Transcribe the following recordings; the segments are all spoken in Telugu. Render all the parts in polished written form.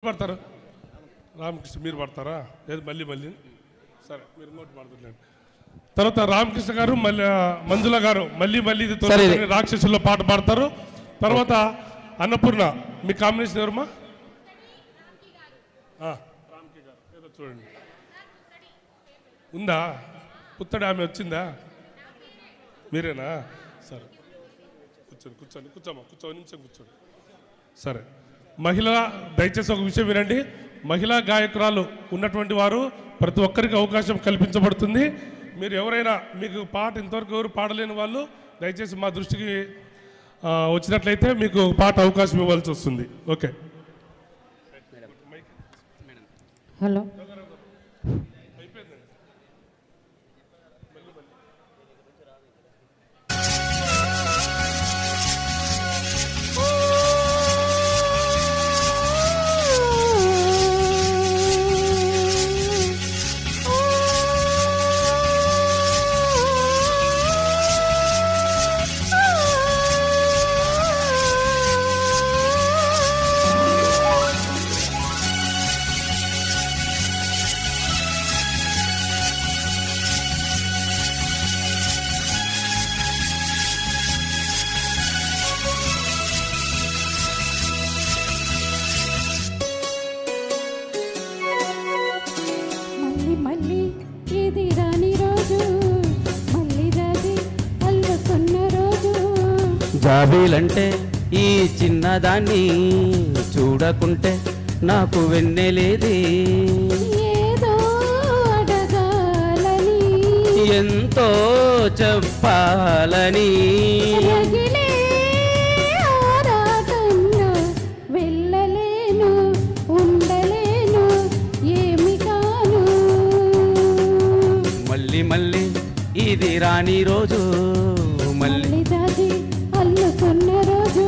పడతారు రామకృష్ణ మీరు పడతారా ఏది మళ్ళీ మళ్ళీ సరే మీరు ఇంకోటి పడుతున్నాండి. తర్వాత రామకృష్ణ గారు మళ్ళీ మంజుల గారు మళ్ళీ మళ్ళీ ఇది రాక్షసుల్లో పాట పాడతారు. తర్వాత అన్నపూర్ణ మీ కాంబినేషన్ ఎవరమ్మా? రామ్కి గారు ఏదో చూడండి ఉందా పుత్తడి ఆమె వచ్చిందా మీరేనా? సరే కూర్చోండి కూర్చోండి కూర్చోమ్మా కూర్చోని నిమిషం కూర్చోండి. సరే మహిళ దయచేసి ఒక విషయం వినండి. మహిళా గాయకురాలు ఉన్నటువంటి వారు ప్రతి ఒక్కరికి అవకాశం కల్పించబడుతుంది. మీరు ఎవరైనా మీకు పాట ఇంతవరకు ఎవరు పాడలేని వాళ్ళు దయచేసి మా దృష్టికి వచ్చినట్లయితే మీకు పాట అవకాశం ఇవ్వాల్సి వస్తుంది. ఓకే హలో జాబీలంటే ఈ చిన్నదాన్ని చూడకుంటే నాకు వెన్నెలేది ఏదో అడగాలని ఎంతో చెప్పాలని వెళ్ళలేను ఉండలేను ఏమి కాను మళ్ళీ మళ్ళీ ఇది రాని రోజు మళ్ళీ దాది అల్లుకున్న రోజు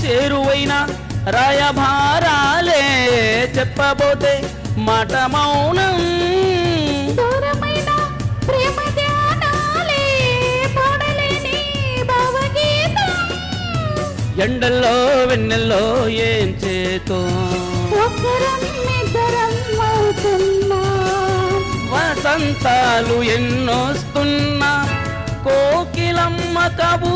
చేరువైన రాయభారాలే చెప్పబోతే మాట మౌనం దూరమైన ప్రేమ ధ్యానాలే పాడలేని భావగీతం ఎండల్లో వెన్నెల్లో ఏం చేతో ఒక్కరం ఇద్దరం అవుతున్నా వసంతాలు ఎన్నొస్తున్నా కోకిలమ్మ కబు